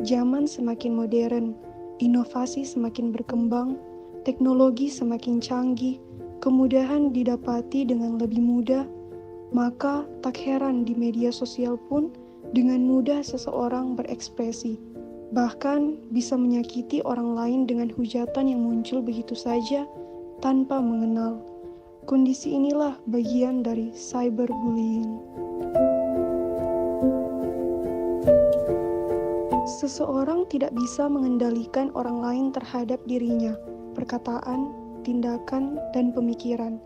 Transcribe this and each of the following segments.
Zaman semakin modern, inovasi semakin berkembang, teknologi semakin canggih, kemudahan didapati dengan lebih mudah, maka tak heran di media sosial pun dengan mudah seseorang berekspresi, bahkan bisa menyakiti orang lain dengan hujatan yang muncul begitu saja tanpa mengenal. Kondisi inilah bagian dari cyberbullying. Seseorang tidak bisa mengendalikan orang lain terhadap dirinya, perkataan, tindakan, dan pemikiran.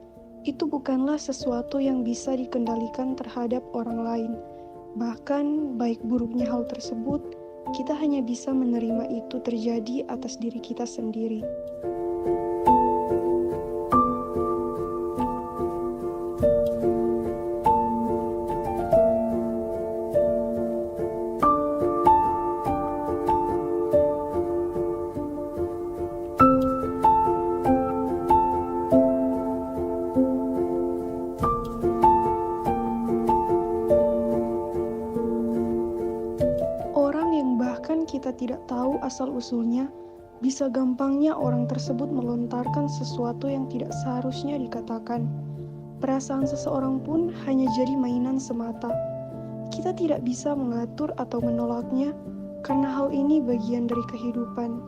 Itu bukanlah sesuatu yang bisa dikendalikan terhadap orang lain. Bahkan, baik buruknya hal tersebut, kita hanya bisa menerima itu terjadi atas diri kita sendiri. Orang yang bahkan kita tidak tahu asal-usulnya, bisa gampangnya orang tersebut melontarkan sesuatu yang tidak seharusnya dikatakan. Perasaan seseorang pun hanya jadi mainan semata. Kita tidak bisa mengatur atau menolaknya, karena hal ini bagian dari kehidupan.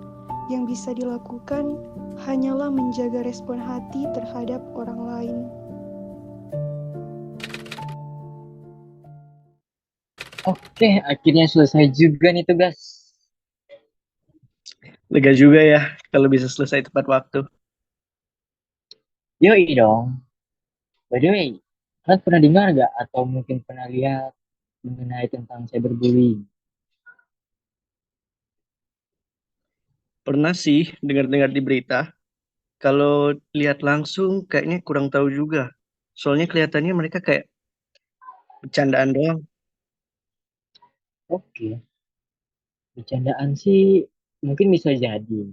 Yang bisa dilakukan hanyalah menjaga respon hati terhadap orang lain. Oke, akhirnya selesai juga nih tugas. Lega juga ya kalau bisa selesai tepat waktu. Yoi dong. By the way, kalian pernah dengar gak atau mungkin pernah lihat mengenai tentang cyberbullying? Pernah sih dengar-dengar di berita. Kalau lihat langsung kayaknya kurang tahu juga. Soalnya kelihatannya mereka kayak bercandaan doang. Oke, bercandaan sih mungkin bisa jadi.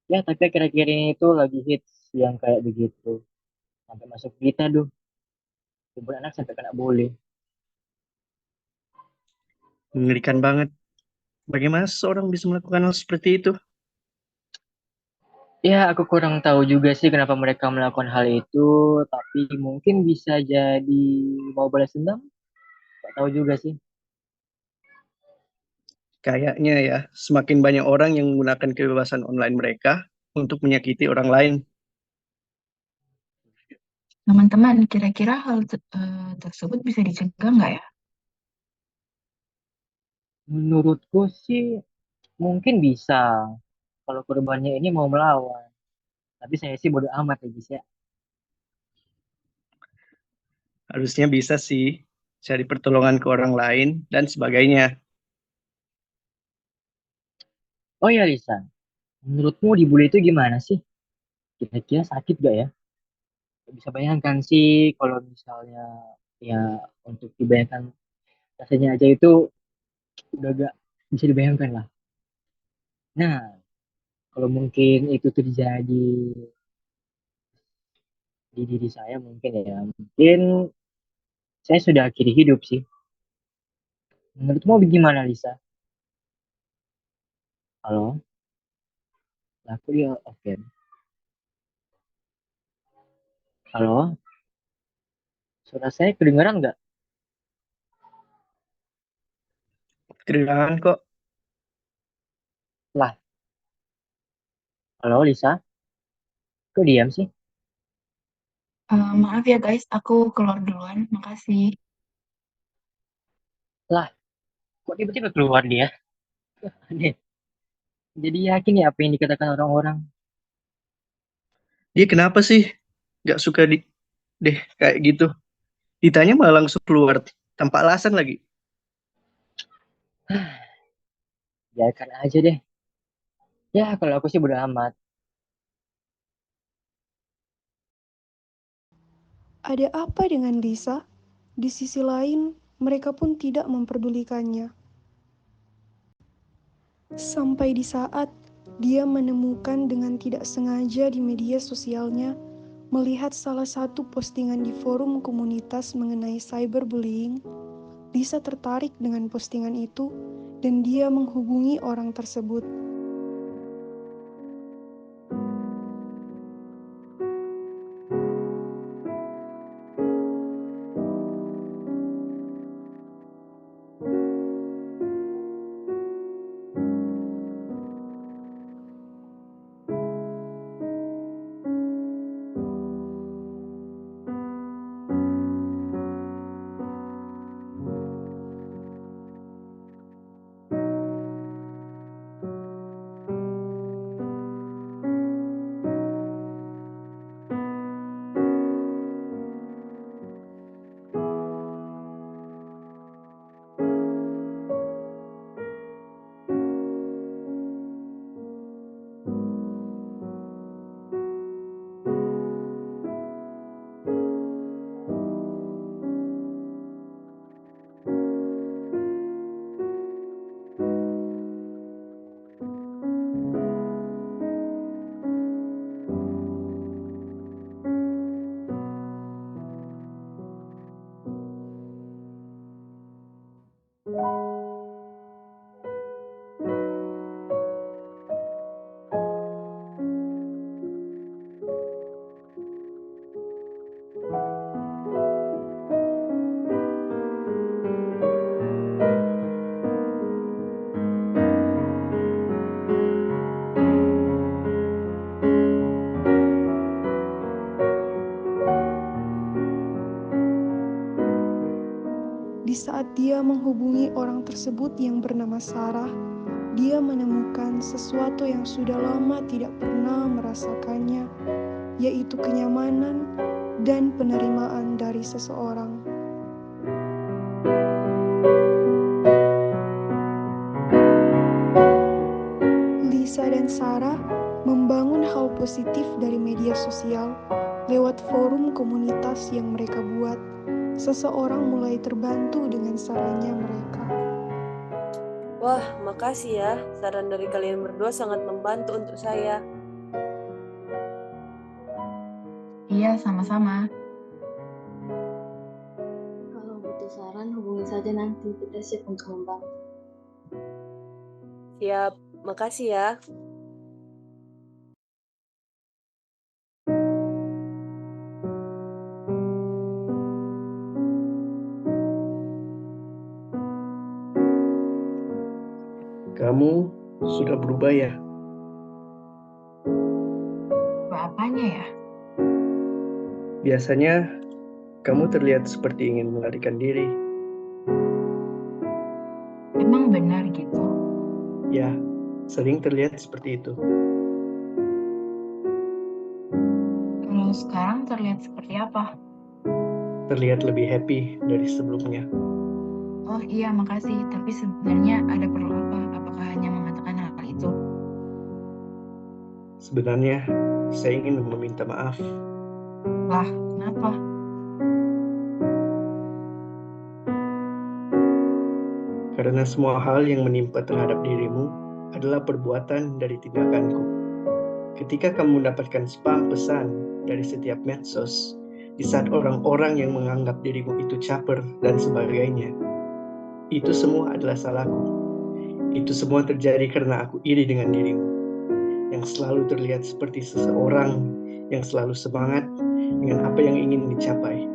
Ya, tapi akhir-akhir ini tuh lagi hits yang kayak begitu. Sampai masuk berita tuh. Ribuan anak sampai kena bully. Mengerikan banget. Bagaimana seseorang bisa melakukan hal seperti itu? Ya, aku kurang tahu juga sih kenapa mereka melakukan hal itu. Tapi mungkin bisa jadi mau balas dendam. Gak tahu juga sih. Kayaknya ya, semakin banyak orang yang menggunakan kebebasan online mereka untuk menyakiti orang lain. Teman-teman, kira-kira hal tersebut bisa dicegah nggak ya? Menurutku sih mungkin bisa. Kalau korbannya ini mau melawan. Tapi saya sih bodo amat ya guys ya. Harusnya bisa sih cari pertolongan ke orang lain dan sebagainya. Oh ya Lisa, menurutmu dibully itu gimana sih? Kira-kira sakit gak ya? Gak bisa bayangkan sih kalau misalnya ya untuk dibayangkan rasanya aja itu udah gak bisa dibayangkan lah. Nah, kalau mungkin itu terjadi di diri saya mungkin ya, mungkin saya sudah akhiri hidup sih. Menurutmu bagaimana Lisa? Halo, aku dia oke. Halo, suara saya kedengaran nggak? Kedengaran kok. Lah, halo Lisa, kok diam sih? Maaf ya guys, aku keluar duluan. Makasih. Lah, kok tiba-tiba keluar dia? Aneh. Jadi yakin ya apa yang dikatakan orang-orang? Dia kenapa sih gak suka deh kayak gitu? Ditanya malah langsung keluar tanpa alasan lagi. Biarkan aja deh. Ya, kalau aku sih bodo amat. Ada apa dengan Lisa? Di sisi lain, mereka pun tidak memperdulikannya. Sampai di saat dia menemukan dengan tidak sengaja di media sosialnya, melihat salah satu postingan di forum komunitas mengenai cyberbullying. Lisa tertarik dengan postingan itu dan dia menghubungi orang tersebut. Di saat dia menghubungi orang tersebut yang bernama Sarah, dia menemukan sesuatu yang sudah lama tidak pernah merasakannya, yaitu kenyamanan dan penerimaan dari seseorang. Lisa dan Sarah membangun hal positif dari media sosial lewat forum komunitas yang mereka buat. Seseorang mulai terbantu dengan sarannya mereka. Wah, makasih ya. Saran dari kalian berdua sangat membantu untuk saya. Iya, sama-sama. Kalau butuh saran, hubungi saja nanti. Kita siap untuk membantu. Siap, makasih ya. Kamu sudah berubah ya? Apanya ya? Biasanya kamu terlihat seperti ingin melarikan diri. Emang benar gitu? Ya, sering terlihat seperti itu. Kalau sekarang terlihat seperti apa? Terlihat lebih happy dari sebelumnya. Oh iya, makasih. Tapi sebenarnya ada perlu apa? Apakah hanya mengatakan hal itu? Sebenarnya, saya ingin meminta maaf. Lah, kenapa? Karena semua hal yang menimpa terhadap dirimu adalah perbuatan dari tindakanku. Ketika kamu mendapatkan spam pesan dari setiap medsos, di saat orang-orang yang menganggap dirimu itu caper dan sebagainya, itu semua adalah salahku. Itu semua terjadi karena aku iri dengan dirimu, yang selalu terlihat seperti seseorang yang selalu semangat dengan apa yang ingin dicapai.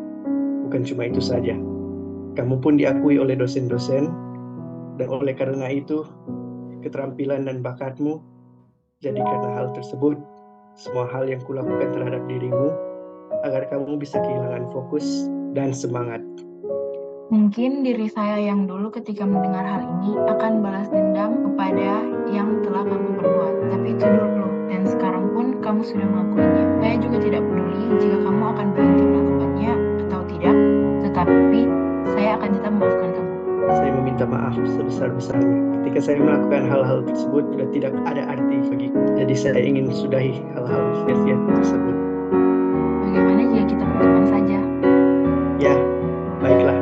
Bukan cuma itu saja, kamu pun diakui oleh dosen-dosen, dan oleh karena itu, keterampilan dan bakatmu. Jadi karena hal tersebut, semua hal yang kulakukan terhadap dirimu, agar kamu bisa kehilangan fokus dan semangat. Mungkin diri saya yang dulu ketika mendengar hal ini akan balas dendam kepada yang telah kamu perbuat. Tapi itu dulu, dan sekarang pun kamu sudah melakukannya. Saya juga tidak peduli jika kamu akan berhenti melakukannya atau tidak, tetapi saya akan tetap memaafkan kamu. Saya meminta maaf sebesar-besarnya. Ketika saya melakukan hal-hal tersebut sudah tidak ada arti bagiku. Jadi saya ingin sudahi hal-hal sia-sia tersebut. Bagaimana jika kita berteman saja? Ya, baiklah.